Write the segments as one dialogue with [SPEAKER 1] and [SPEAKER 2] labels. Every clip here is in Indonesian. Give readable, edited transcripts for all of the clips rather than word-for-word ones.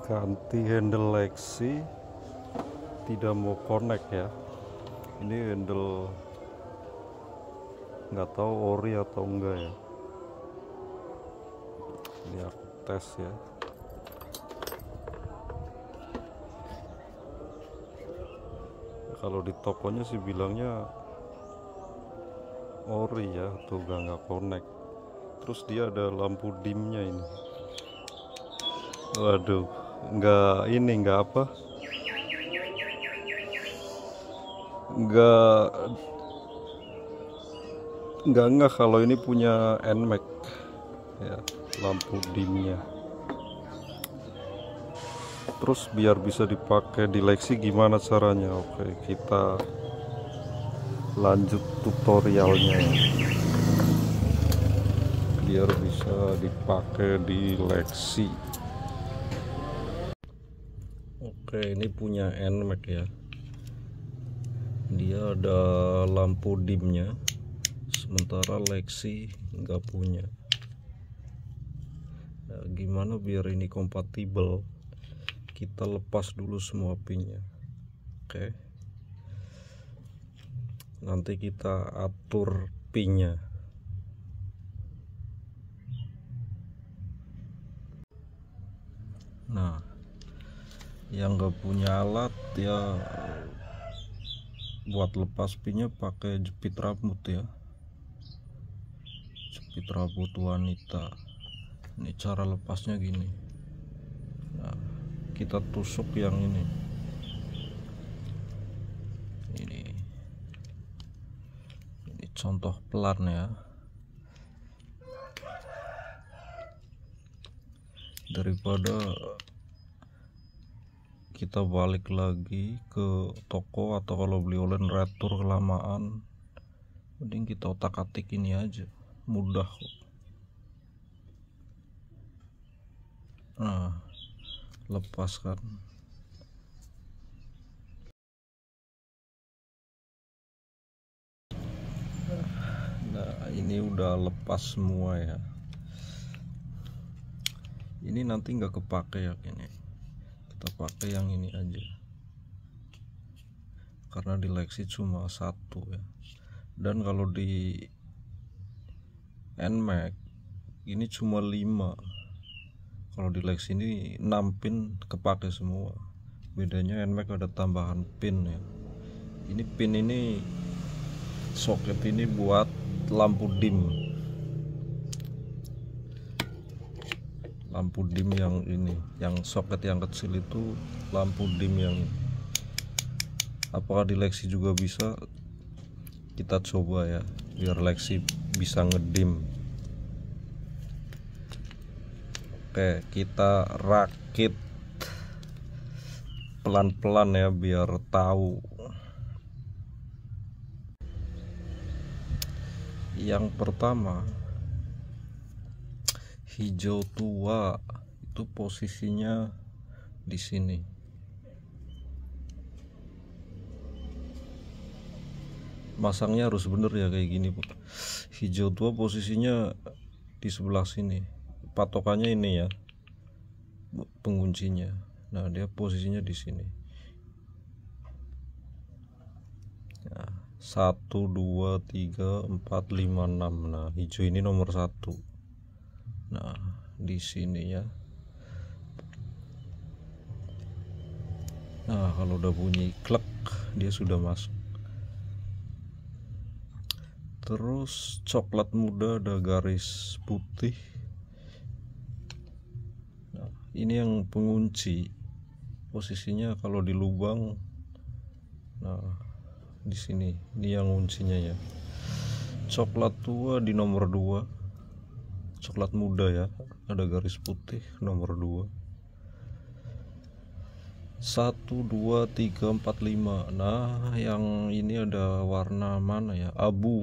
[SPEAKER 1] ganti handle Lexi, tidak mau connect ya. Ini handle nggak tahu ori atau enggak ya. Ini aku tes ya. Kalau di tokonya sih bilangnya ori ya, tuh nggak connect. Terus dia ada lampu dimnya ini. Waduh, nggak apa, nggak nggak kalau ini punya NMAX ya, lampu dimnya. Terus biar bisa dipakai di Lexi gimana caranya? Oke, kita lanjut tutorialnya ya. Biar bisa dipakai di Lexi. Oke, ini punya NMAX ya. Dia ada lampu dimnya, sementara Lexi nggak punya. Nah, gimana biar ini kompatibel? Kita lepas dulu semua pinnya. Oke, nanti kita atur pinnya. Nah, yang nggak punya alat ya buat lepas pinnya pakai jepit rambut ya, jepit rambut wanita. Ini cara lepasnya gini. Nah, kita tusuk yang ini contoh pelan ya, daripada kita balik lagi ke toko atau kalau beli online retur kelamaan, mending kita otak-atik ini aja, mudah kok. Nah, lepas kan. Nah, ini udah lepas semua ya. Ini nanti nggak kepake ya, ini kita pakai yang ini aja karena di Lexi cuma satu ya. Dan kalau di NMAX ini cuma 5. Kalau di Lexi ini 6 pin kepake semua. Bedanya NMAX ada tambahan pin ya. Ini pin ini, soket ini buat lampu dim. Lampu dim yang ini, yang soket yang kecil itu lampu dim yang ini. Apakah di Lexi juga bisa? Kita coba ya, biar Lexi bisa ngedim. Oke, kita rakit pelan-pelan ya biar tahu. Yang pertama, hijau tua itu posisinya di sini. Masangnya harus bener ya kayak gini, Bu. Hijau tua posisinya di sebelah sini. Patokannya ini ya, penguncinya. Nah, dia posisinya di sini. Nah, 1 2 3 4 5 6. Nah, hijau ini nomor 1. Nah, di sini ya. Nah, kalau udah bunyi klek, dia sudah masuk. Terus coklat muda ada garis putih. Nah, ini yang pengunci. Posisinya kalau di lubang. Nah, di sini. Ini yang kuncinya ya. Coklat tua di nomor 2. Coklat muda ya, ada garis putih nomor 2. 1 2 3 4 5. Nah, yang ini ada warna mana ya? Abu.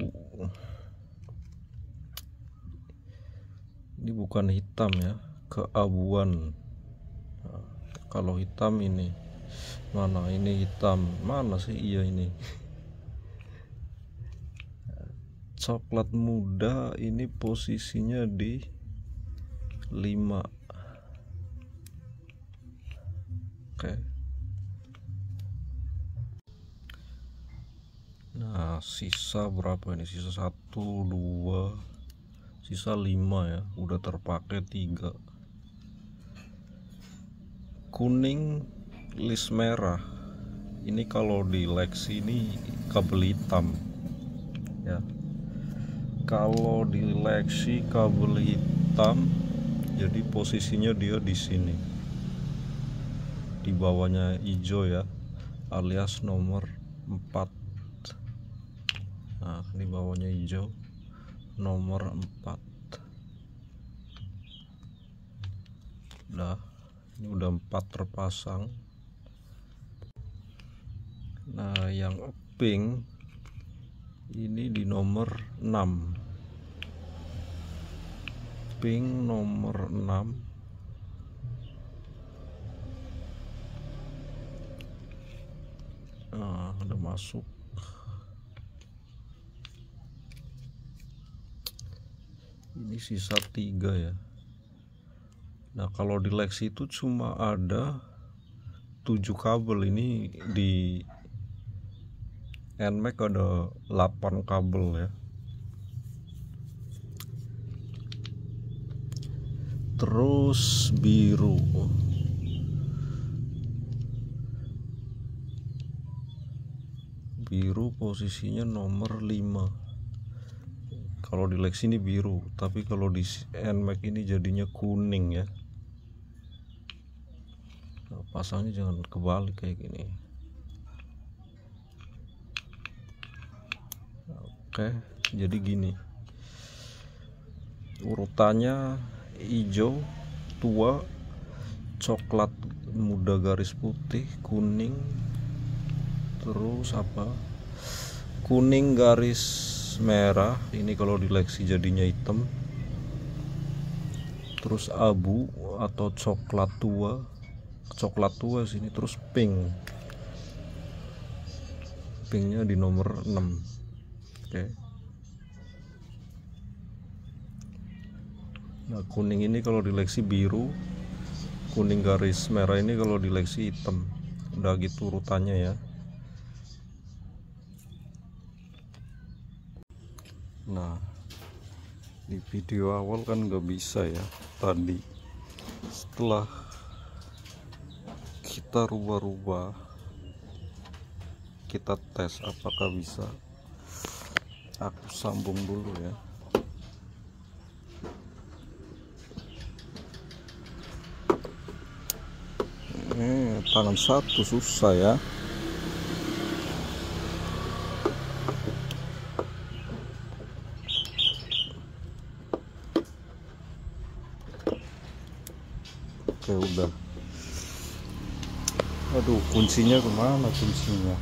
[SPEAKER 1] Ini bukan hitam ya, keabuan. Nah, kalau hitam ini mana? Ini hitam. Mana sih? Iya ini. Coklat muda ini posisinya di 5. Oke. Nah, sisa berapa ini? Sisa 1, 2, sisa 5 ya. Udah terpakai 3. Kuning, list merah. Ini kalau di Lexi ini kabel hitam ya. Kalau di Lexi kabel hitam, jadi posisinya dia di sini. Di bawahnya hijau ya, alias nomor 4. Nah, di bawahnya hijau nomor 4. Nah, ini udah 4 terpasang. Nah, yang pink ini di nomor 6. Pink nomor 6. Nah, udah masuk. Ini sisa 3 ya. Nah, kalau di Lexi itu cuma ada 7 kabel. Ini di NMAX ada 8 kabel ya. Terus biru. Biru posisinya nomor 5. Kalau di Lexi ini biru, tapi kalau di NMAX ini jadinya kuning ya. Nah, pasangnya jangan kebalik kayak gini. Oke, jadi gini urutannya: hijau tua, coklat muda garis putih, kuning, terus apa, kuning garis merah. Ini kalau di Lexi jadinya hitam. Terus abu atau coklat tua sini. Terus pink, pinknya di nomor 6. Oke. Nah, kuning ini kalau di Lexi biru, kuning garis merah ini kalau di Lexi hitam. Udah gitu urutannya ya. Nah, di video awal kan nggak bisa ya tadi. Setelah kita rubah-rubah, kita tes apakah bisa. Aku sambung dulu ya. Tangan satu susah ya. Oke, udah. Aduh, kuncinya kemana kuncinya?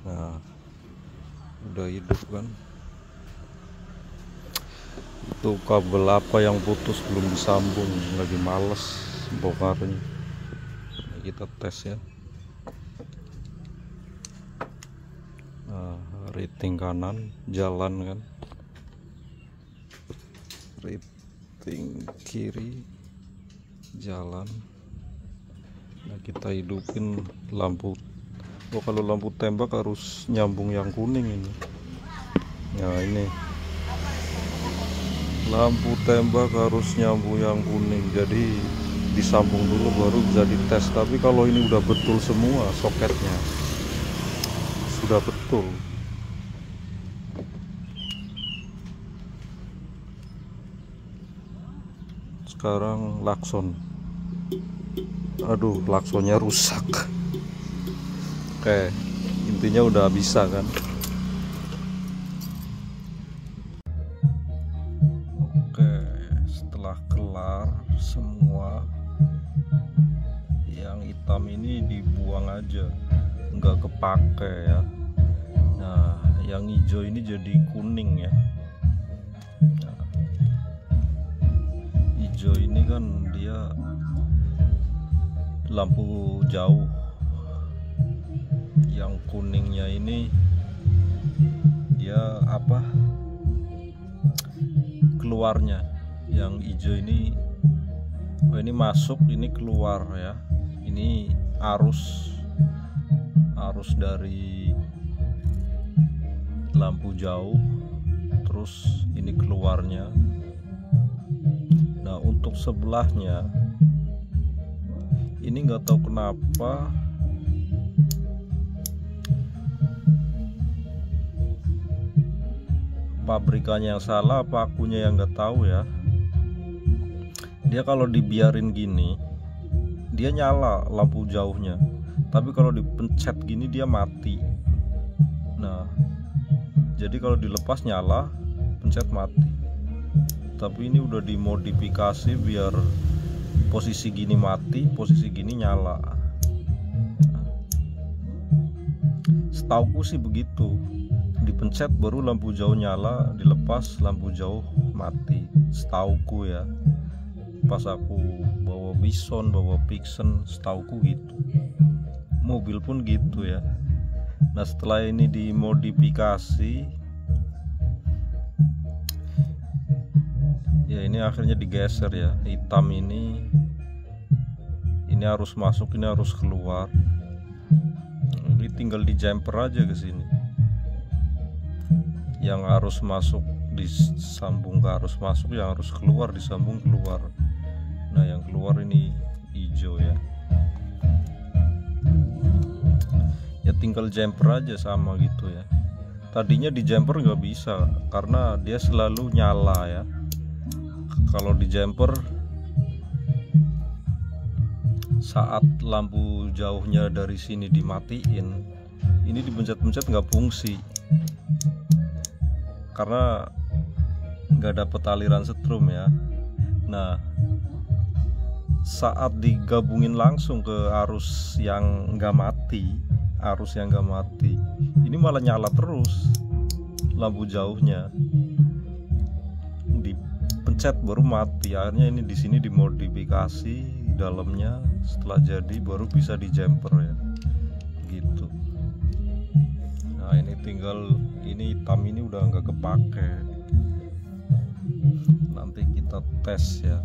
[SPEAKER 1] Nah, udah hidup kan. Itu kabel apa yang putus belum disambung, lagi males bongkarnya. Kita tes ya. Nah, rating kanan jalan kan, rating kiri jalan. Nah, kita hidupin lampu. Oh, kalau lampu tembak harus nyambung yang kuning ini. Nah, ini lampu tembak harus nyambung yang kuning, jadi disambung dulu baru bisa dites. Tapi kalau ini udah betul semua soketnya, sudah betul. Sekarang klakson. Aduh, klaksonnya rusak. Oke, intinya udah bisa kan. Oke, setelah kelar semua, yang hitam ini dibuang aja, nggak kepake ya. Nah, yang hijau ini jadi kuning ya. Nah, hijau ini kan dia lampu jauh. Yang kuningnya ini dia apa, keluarnya. Yang hijau ini, oh ini masuk, ini keluar ya. Ini arus dari lampu jauh, terus ini keluarnya. Nah untuk sebelahnya ini nggak tahu kenapa pabrikannya yang salah apa akunya yang nggak tahu ya. Dia kalau dibiarin gini dia nyala lampu jauhnya, tapi kalau dipencet gini dia mati. Nah jadi kalau dilepas nyala, pencet mati. Tapi ini udah dimodifikasi biar posisi gini mati, posisi gini nyala. Setauku sih begitu, dipencet baru lampu jauh nyala, dilepas lampu jauh mati. Setauku ya, pas aku bawa Bison, bawa Vixen, setauku gitu. Mobil pun gitu ya. Nah setelah ini dimodifikasi ya, ini akhirnya digeser ya. Hitam ini harus masuk, ini harus keluar. Ini tinggal di jumper aja ke sini. Yang harus masuk disambung ke arus masuk, yang harus keluar disambung keluar. Nah yang keluar ini hijau ya. Ya tinggal jumper aja sama gitu ya. Tadinya di jumper nggak bisa karena dia selalu nyala ya. Kalau di jumper saat lampu jauhnya dari sini dimatiin, ini dipencet-pencet nggak fungsi karena nggak dapet aliran setrum ya. Nah saat digabungin langsung ke arus yang nggak mati, ini malah nyala terus lampu jauhnya. Dipencet baru mati. Akhirnya ini di sini dimodifikasi dalamnya, setelah jadi baru bisa di jumper ya gitu. Nah ini tinggal, ini hitam ini udah nggak kepake, nanti kita tes ya,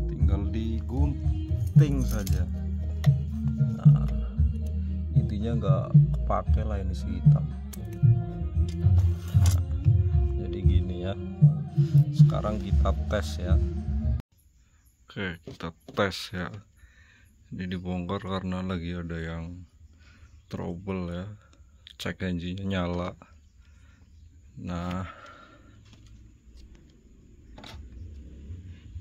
[SPEAKER 1] tinggal digunting saja. Nah intinya nggak kepake lah ini si hitam. Nah, jadi gini ya, sekarang kita tes ya. Oke, kita tes ya. Ini dibongkar karena lagi ada yang trouble ya. Cek engine-nya nyala. Nah,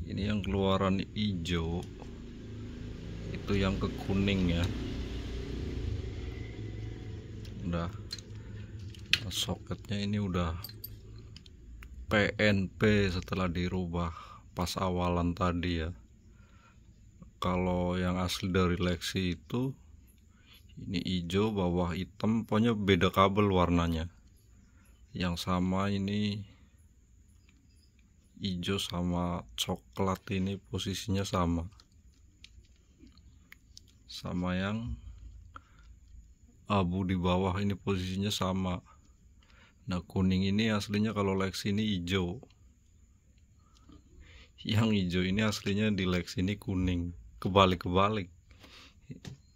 [SPEAKER 1] ini yang keluaran hijau, itu yang ke kuning ya. Udah, soketnya ini udah PNP setelah dirubah pas awalan tadi ya. Kalau yang asli dari Lexi itu ini hijau, bawah hitam, pokoknya beda kabel warnanya. Yang sama ini hijau sama coklat, ini posisinya sama yang abu di bawah, ini posisinya sama. Nah kuning ini aslinya kalau Lexi ini hijau, yang hijau ini aslinya di Lexi ini kuning. Kebalik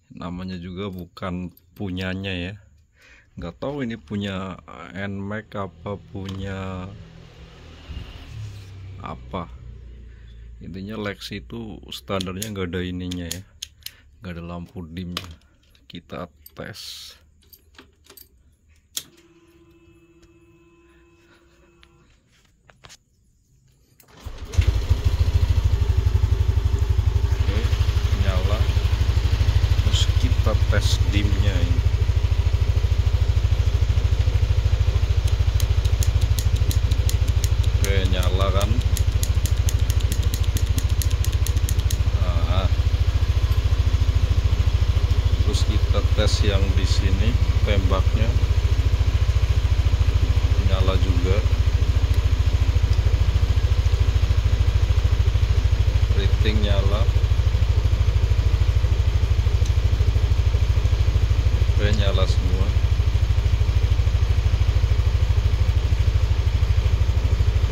[SPEAKER 1] namanya juga bukan punyanya ya. Nggak tahu ini punya NMAX apa punya apa. Intinya Lexi itu standarnya nggak ada ininya ya, nggak ada lampu dimnya. Kita tes. Kita tes dimnya ini. Oke, nyala kan. Nah, terus kita tes yang di sini, tembaknya nyala juga. Rating nyala.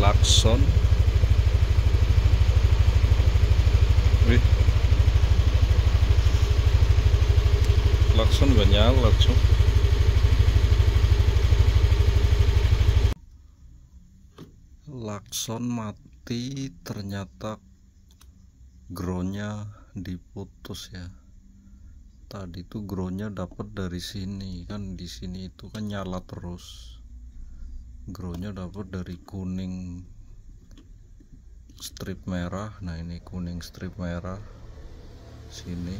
[SPEAKER 1] klakson. Wih, klakson gak nyala cok. Klakson mati, ternyata groundnya diputus ya. Tadi tuh groundnya dapat dari sini kan, di sini itu kan nyala terus. Groundnya dapat dari kuning strip merah. Nah ini kuning strip merah sini.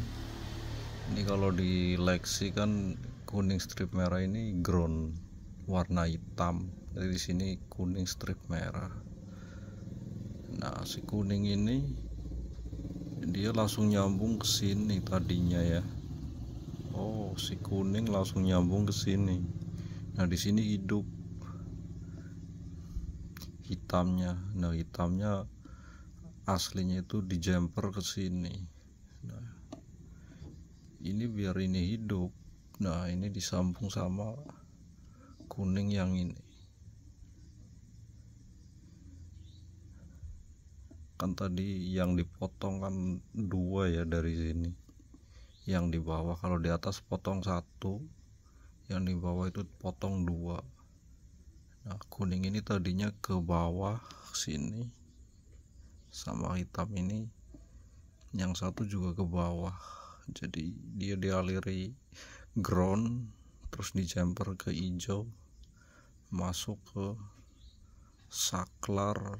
[SPEAKER 1] Ini kalau di Lexi kan kuning strip merah ini ground warna hitam. Jadi di sini kuning strip merah. Nah si kuning ini dia langsung nyambung ke sini tadinya ya. Oh, si kuning langsung nyambung ke sini. Nah di sini hidup hitamnya. Nah hitamnya aslinya itu di jumper ke sini. Nah ini biar ini hidup. Nah ini disambung sama kuning yang ini. Kan tadi yang dipotong kan 2 ya dari sini. Yang di bawah, kalau di atas potong 1, yang di bawah itu potong 2. Nah kuning ini tadinya ke bawah sini, sama hitam ini yang satu juga ke bawah. Jadi dia dialiri ground, terus di jumper ke hijau, masuk ke saklar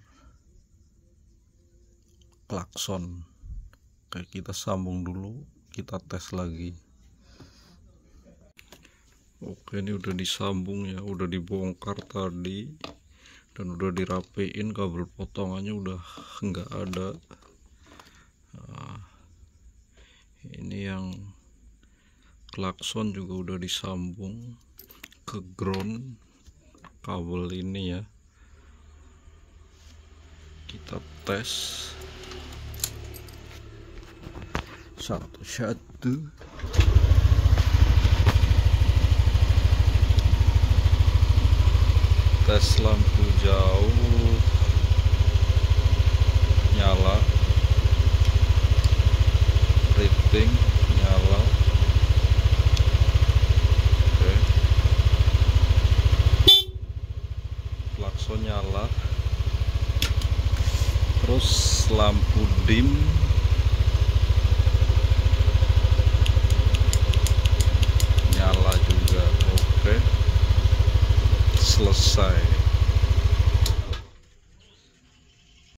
[SPEAKER 1] klakson. Kayak kita sambung dulu, kita tes lagi. Oke, ini udah disambung ya, udah dibongkar tadi dan udah dirapiin, kabel potongannya udah nggak ada. Nah, ini yang klakson juga udah disambung ke ground kabel ini ya. Kita tes satu-satu. Tes lampu jauh nyala, rating nyala. Oke, klakson nyala, terus lampu dim nyala juga. Oke, selesai.